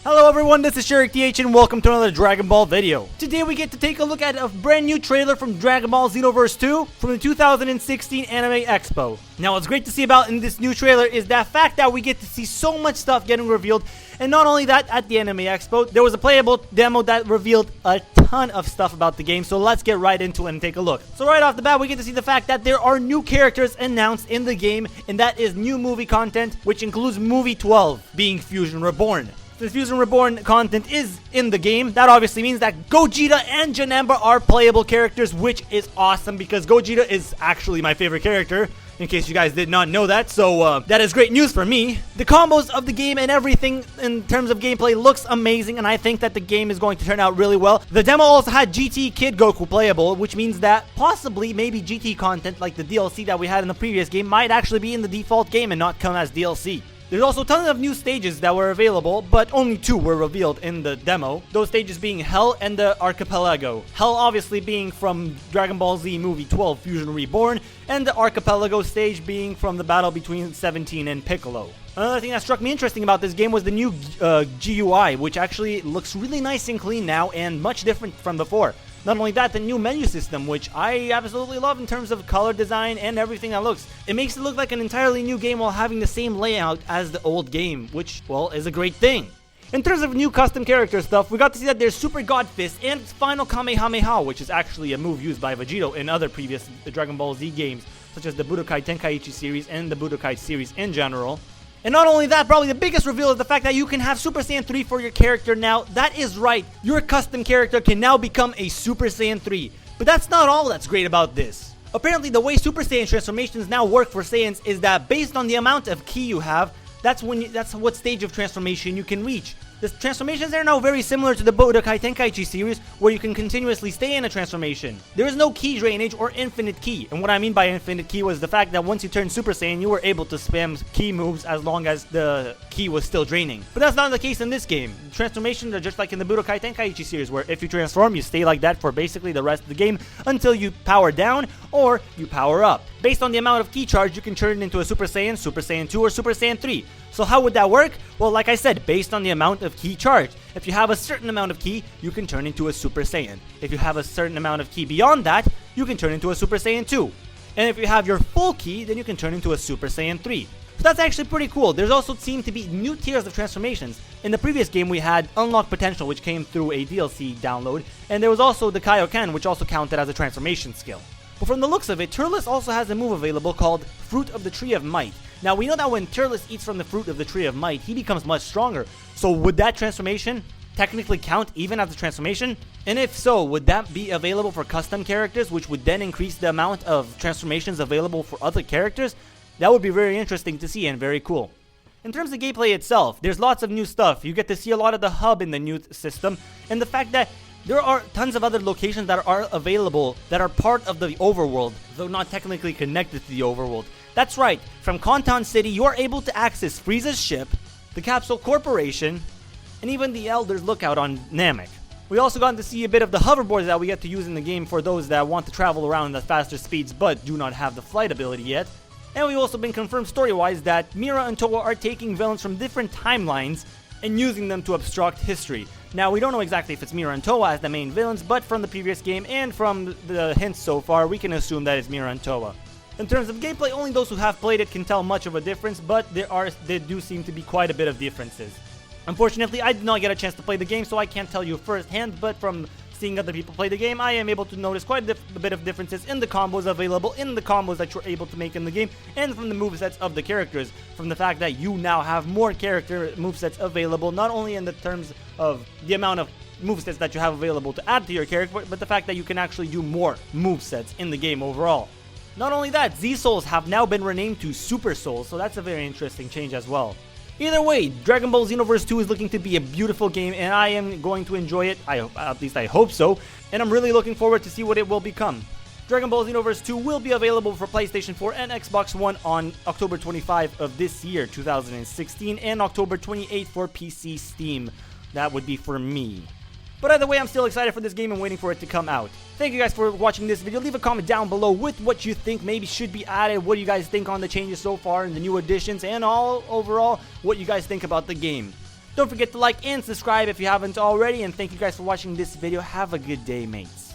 Hello everyone, this is SherikTH and welcome to another Dragon Ball video. Today we get to take a look at a brand new trailer from Dragon Ball Xenoverse 2 from the 2016 Anime Expo. Now what's great to see about in this new trailer is that fact that we get to see so much stuff getting revealed, and not only that, at the Anime Expo there was a playable demo that revealed a ton of stuff about the game, so let's get right into it and take a look. So right off the bat we get to see the fact that there are new characters announced in the game, and that is new movie content, which includes movie 12 being Fusion Reborn. Since Fusion Reborn content is in the game, that obviously means that Gogeta and Janemba are playable characters, which is awesome because Gogeta is actually my favorite character, in case you guys did not know that, so that is great news for me. The combos of the game and everything in terms of gameplay looks amazing, and I think that the game is going to turn out really well. The demo also had GT Kid Goku playable, which means that possibly maybe GT content like the DLC that we had in the previous game might actually be in the default game and not come as DLC. There's also tons of new stages that were available, but only 2 were revealed in the demo. Those stages being Hell and the Archipelago. Hell obviously being from Dragon Ball Z Movie 12 Fusion Reborn, and the Archipelago stage being from the battle between 17 and Piccolo. Another thing that struck me interesting about this game was the new GUI, which actually looks really nice and clean now and much different from before. Not only that, the new menu system, which I absolutely love in terms of color design and everything that looks. It makes it look like an entirely new game while having the same layout as the old game, which, well, is a great thing. In terms of new custom character stuff, we got to see that there's Super God Fist and its final Kamehameha, which is actually a move used by Vegito in other previous Dragon Ball Z games, such as the Budokai Tenkaichi series and the Budokai series in general. And not only that, probably the biggest reveal is the fact that you can have Super Saiyan 3 for your character now. That is right, your custom character can now become a Super Saiyan 3. But that's not all that's great about this. Apparently the way Super Saiyan transformations now work for Saiyans is that based on the amount of ki you have, that's what stage of transformation you can reach. The transformations are now very similar to the Budokai Tenkaichi series, where you can continuously stay in a transformation. There is no ki drainage or infinite ki, and what I mean by infinite ki was the fact that once you turned Super Saiyan, you were able to spam ki moves as long as the ki was still draining. But that's not the case in this game. Transformations are just like in the Budokai Tenkaichi series, where if you transform, you stay like that for basically the rest of the game until you power down or you power up. Based on the amount of ki charge, you can turn it into a Super Saiyan, Super Saiyan 2, or Super Saiyan 3. So how would that work? Well, like I said, based on the amount of ki charge. If you have a certain amount of ki, you can turn into a Super Saiyan. If you have a certain amount of ki beyond that, you can turn into a Super Saiyan 2. And if you have your full ki, then you can turn into a Super Saiyan 3. So that's actually pretty cool. There's also seemed to be new tiers of transformations. In the previous game, we had Unlock Potential, which came through a DLC download, and there was also the Kaioken, which also counted as a transformation skill. But from the looks of it, Turles also has a move available called Fruit of the Tree of Might. Now, we know that when Turles eats from the Fruit of the Tree of Might, he becomes much stronger. So would that transformation technically count even as a transformation? And if so, would that be available for custom characters, which would then increase the amount of transformations available for other characters? That would be very interesting to see and very cool. In terms of gameplay itself, there's lots of new stuff. You get to see a lot of the hub in the new system, and the fact that there are tons of other locations that are available that are part of the overworld, though not technically connected to the overworld. That's right, from Konton City you are able to access Frieza's ship, the Capsule Corporation, and even the Elder's Lookout on Namek. We also got to see a bit of the hoverboards that we get to use in the game for those that want to travel around at faster speeds but do not have the flight ability yet. And we've also been confirmed story-wise that Mira and Towa are taking villains from different timelines and using them to obstruct history. Now, we don't know exactly if it's Mira and Towa as the main villains, but from the previous game and from the hints so far, we can assume that it's Mira and Towa. In terms of gameplay, only those who have played it can tell much of a difference, but there do seem to be quite a bit of differences. Unfortunately, I did not get a chance to play the game, so I can't tell you firsthand, but from seeing other people play the game, I am able to notice quite a bit of differences in the combos available, in the combos that you're able to make in the game, and from the movesets of the characters, from the fact that you now have more character movesets available, not only in the terms of the amount of movesets that you have available to add to your character, but the fact that you can actually do more movesets in the game overall. Not only that, Z-Souls have now been renamed to Super Souls, so that's a very interesting change as well. Either way, Dragon Ball Xenoverse 2 is looking to be a beautiful game, and I am going to enjoy it. At least I hope so, and I'm really looking forward to see what it will become. Dragon Ball Xenoverse 2 will be available for PlayStation 4 and Xbox One on October 25 of this year, 2016, and October 28 for PC Steam. That would be for me. But either way, I'm still excited for this game and waiting for it to come out. Thank you guys for watching this video. Leave a comment down below with what you think maybe should be added. What do you guys think on the changes so far and the new additions, and overall what you guys think about the game. Don't forget to like and subscribe if you haven't already, and thank you guys for watching this video. Have a good day, mates.